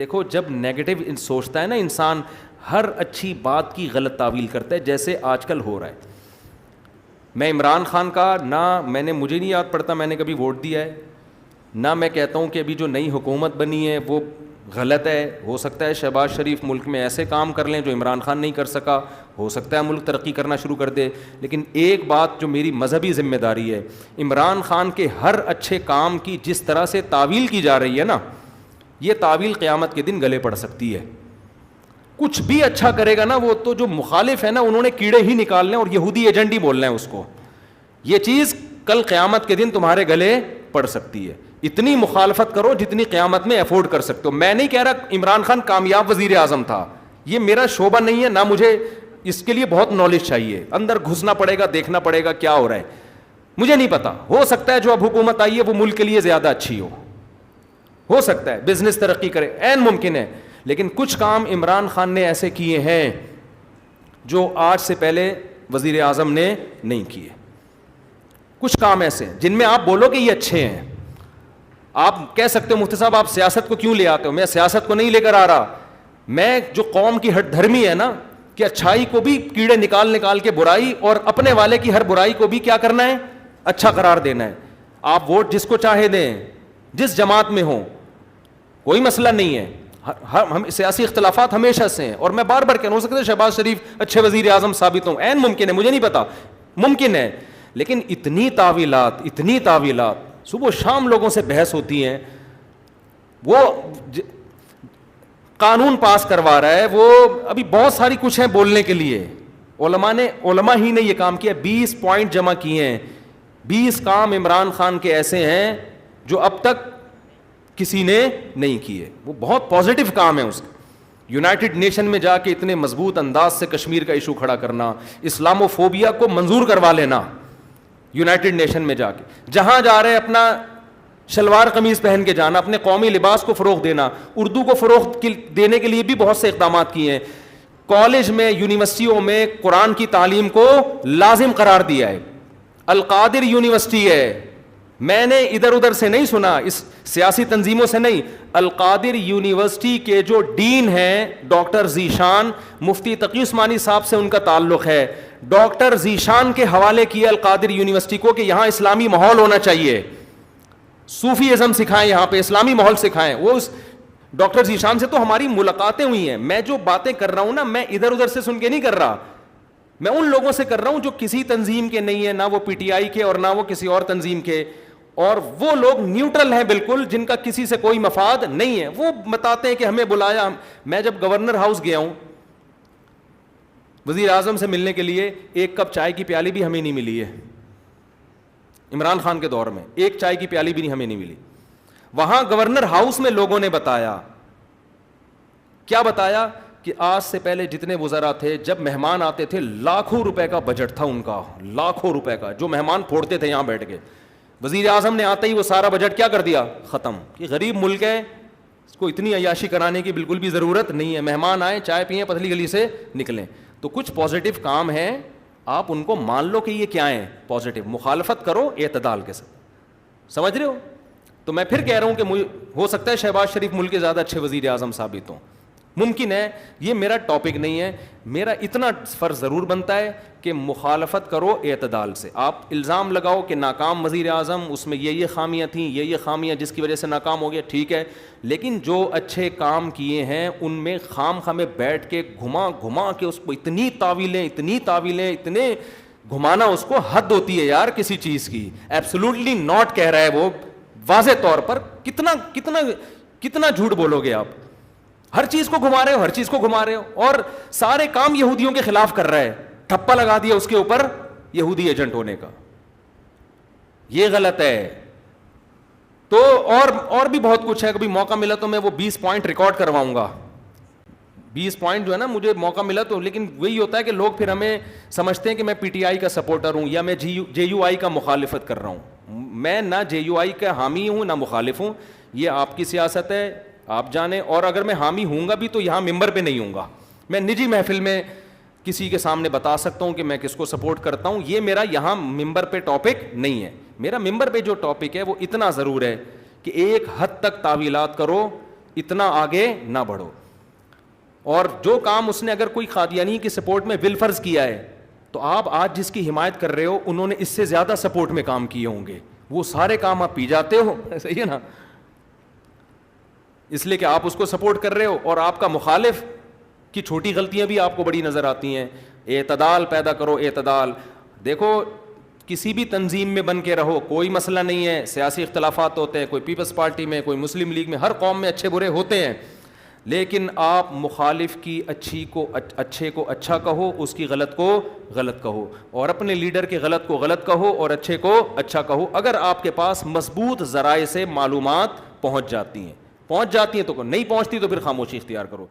دیکھو جب نیگیٹو سوچتا ہے نا انسان, ہر اچھی بات کی غلط تعویل کرتا ہے, جیسے آج کل ہو رہا ہے. میں عمران خان کا نہ مجھے نہیں یاد پڑتا میں نے کبھی ووٹ دیا ہے, نہ میں کہتا ہوں کہ ابھی جو نئی حکومت بنی ہے وہ غلط ہے. ہو سکتا ہے شہباز شریف ملک میں ایسے کام کر لیں جو عمران خان نہیں کر سکا, ہو سکتا ہے ملک ترقی کرنا شروع کر دے. لیکن ایک بات جو میری مذہبی ذمہ داری ہے, عمران خان کے ہر اچھے کام کی جس طرح سے تعویل کی جا رہی ہے نا, یہ تعویل قیامت کے دن گلے پڑ سکتی ہے. کچھ بھی اچھا کرے گا نا, وہ تو جو مخالف ہے نا انہوں نے کیڑے ہی نکالنے اور یہودی ایجنٹ ہی بولنا ہے اس کو. یہ چیز کل قیامت کے دن تمہارے گلے پڑ سکتی ہے. اتنی مخالفت کرو جتنی قیامت میں افورڈ کر سکتے ہو. میں نہیں کہہ رہا عمران خان کامیاب وزیر اعظم تھا, یہ میرا شعبہ نہیں ہے, نہ مجھے اس کے لیے بہت نالج چاہیے, اندر گھسنا پڑے گا, دیکھنا پڑے گا کیا ہو رہا ہے. مجھے نہیں پتا, ہو سکتا ہے جو اب حکومت آئی ہے وہ ملک کے لیے زیادہ اچھی ہو سکتا ہے بزنس ترقی کرے, عین ممکن ہے. لیکن کچھ کام عمران خان نے ایسے کیے ہیں جو آج سے پہلے وزیر اعظم نے نہیں کیے. کچھ کام ایسے ہیں جن میں آپ بولو کہ یہ اچھے ہیں. آپ کہہ سکتے ہو مفتی صاحب آپ سیاست کو کیوں لے آتے ہو؟ میں سیاست کو نہیں لے کر آ رہا, میں جو قوم کی ہٹ دھرمی ہے نا کہ اچھائی کو بھی کیڑے نکال کے برائی, اور اپنے والے کی ہر برائی کو بھی کیا کرنا ہے, اچھا قرار دینا ہے. آپ ووٹ جس کو چاہے دیں, جس جماعت میں ہوں, کوئی مسئلہ نہیں ہے. ہم سیاسی اختلافات ہمیشہ سے ہیں, اور میں بار بار کہنا, ہو سکتا ہے شہباز شریف اچھے وزیر اعظم ثابت ہوں, عین ممکن ہے, مجھے نہیں پتا, ممکن ہے. لیکن اتنی تعویلات صبح و شام لوگوں سے بحث ہوتی ہیں. وہ قانون پاس کروا رہا ہے, وہ ابھی بہت ساری کچھ ہیں بولنے کے لیے. علماء ہی نے یہ کام کیا, 20 پوائنٹ جمع کیے ہیں. 20 کام عمران خان کے ایسے ہیں جو اب تک کسی نے نہیں کیے. وہ بہت پازیٹیو کام ہے اس کا. یونائٹڈ نیشن میں جا کے اتنے مضبوط انداز سے کشمیر کا ایشو کھڑا کرنا, اسلامو فوبیا کو منظور کروا لینا یونائٹڈ نیشن میں جا کے, جہاں جا رہے اپنا شلوار قمیض پہن کے جانا, اپنے قومی لباس کو فروغ دینا, اردو کو فروغ دینے کے لیے بھی بہت سے اقدامات کیے ہیں. کالج میں, یونیورسٹیوں میں قرآن کی تعلیم کو لازم قرار دیا ہے. القادر یونیورسٹی ہے, میں نے ادھر ادھر سے نہیں سنا, اس سیاسی تنظیموں سے نہیں. القادر یونیورسٹی کے جو ڈین ہیں ڈاکٹر ذیشان, مفتی تقی عثمانی صاحب سے ان کا تعلق ہے. ڈاکٹر ذیشان کے حوالے کیا القادر یونیورسٹی کو کہ یہاں اسلامی ماحول ہونا چاہیے, صوفی ازم سکھائیں, یہاں پہ اسلامی ماحول سکھائیں. وہ اس ڈاکٹر ذیشان سے تو ہماری ملاقاتیں ہوئی ہیں. میں جو باتیں کر رہا ہوں نا, میں ادھر ادھر سے سن کے نہیں کر رہا, میں ان لوگوں سے کر رہا ہوں جو کسی تنظیم کے نہیں ہیں, نہ وہ پی ٹی آئی کے اور نہ وہ کسی اور تنظیم کے, اور وہ لوگ نیوٹرل ہیں بالکل, جن کا کسی سے کوئی مفاد نہیں ہے. وہ بتاتے ہیں کہ ہمیں بلایا. میں جب گورنر ہاؤس گیا ہوں وزیر اعظم سے ملنے کے لیے, ایک کپ چائے کی پیالی بھی ہمیں نہیں ملی ہے. عمران خان کے دور میں ایک چائے کی پیالی بھی ہمیں نہیں ملی. وہاں گورنر ہاؤس میں لوگوں نے بتایا, کیا بتایا, کہ آج سے پہلے جتنے وزراء تھے جب مہمان آتے تھے لاکھوں روپے کا بجٹ تھا ان کا, لاکھوں روپے کا, جو مہمان پھوڑتے تھے یہاں بیٹھ کے. وزیر اعظم نے آتے ہی وہ سارا بجٹ کیا کر دیا, ختم. کہ غریب ملک ہے, اس کو اتنی عیاشی کرانے کی بالکل بھی ضرورت نہیں ہے, مہمان آئیں چائے پئیں پتلی گلی سے نکلیں. تو کچھ پازیٹیو کام ہیں, آپ ان کو مان لو کہ یہ کیا ہیں پازیٹیو. مخالفت کرو اعتدال کے ساتھ, سمجھ رہے ہو. تو میں پھر کہہ رہا ہوں کہ ہو سکتا ہے شہباز شریف ملک کے زیادہ اچھے وزیر اعظم ثابت ہوں, ممکن ہے. یہ میرا ٹاپک نہیں ہے. میرا اتنا فرض ضرور بنتا ہے کہ مخالفت کرو اعتدال سے. آپ الزام لگاؤ کہ ناکام وزیر اعظم, اس میں یہ خامیاں تھیں, یہ خامیاں جس کی وجہ سے ناکام ہو گیا, ٹھیک ہے. لیکن جو اچھے کام کیے ہیں ان میں خام خامے بیٹھ کے گھما کے اس کو اتنی تعویلیں اتنے گھمانا, اس کو حد ہوتی ہے یار کسی چیز کی. ایبسولوٹلی ناٹ کہہ رہا ہے وہ واضح طور پر. کتنا جھوٹ بولو گے آپ. ہر چیز کو گھما رہے ہو, اور سارے کام یہودیوں کے خلاف کر رہا ہے. ٹھپا لگا دیا اس کے اوپر یہودی ایجنٹ ہونے کا. یہ غلط ہے. تو اور بھی بہت کچھ ہے. کبھی موقع ملا تو میں وہ 20 پوائنٹ ریکارڈ کرواؤں گا. 20 پوائنٹ جو ہے نا, مجھے موقع ملا تو. لیکن وہی ہوتا ہے کہ لوگ پھر ہمیں سمجھتے ہیں کہ میں پی ٹی آئی کا سپورٹر ہوں یا میں جے یو آئی کا مخالفت کر رہا ہوں. میں نہ جے یو آئی کا حامی ہوں نہ مخالف ہوں. یہ آپ کی سیاست ہے, آپ جانیں. اور اگر میں حامی ہوں گا بھی تو یہاں ممبر پہ نہیں ہوں گا. میں نجی محفل میں کسی کے سامنے بتا سکتا ہوں کہ میں کس کو سپورٹ کرتا ہوں. یہ میرا یہاں ممبر پہ ٹاپک نہیں ہے. میرا ممبر پہ جو ٹاپک ہے وہ اتنا ضرور ہے کہ ایک حد تک تعویلات کرو, اتنا آگے نہ بڑھو. اور جو کام اس نے اگر کوئی قادیانی کی سپورٹ میں بالفرض کیا ہے تو آپ آج جس کی حمایت کر رہے ہو انہوں نے اس سے زیادہ سپورٹ میں کام کیے ہوں گے, وہ سارے کام آپ پی جاتے ہو, صحیح ہے نا, اس لیے کہ آپ اس کو سپورٹ کر رہے ہو اور آپ کا مخالف کی چھوٹی غلطیاں بھی آپ کو بڑی نظر آتی ہیں. اعتدال پیدا کرو, اعتدال. دیکھو کسی بھی تنظیم میں بن کے رہو, کوئی مسئلہ نہیں ہے, سیاسی اختلافات ہوتے ہیں, کوئی پیپلز پارٹی میں, کوئی مسلم لیگ میں, ہر قوم میں اچھے برے ہوتے ہیں, لیکن آپ مخالف کی اچھے کو اچھا کہو, اس کی غلط کو غلط کہو, اور اپنے لیڈر کے غلط کو غلط کہو اور اچھے کو اچھا کہو. اگر آپ کے پاس مضبوط ذرائع سے معلومات پہنچ جاتی ہیں تو نہیں پہنچتی تو پھر خاموشی اختیار کرو.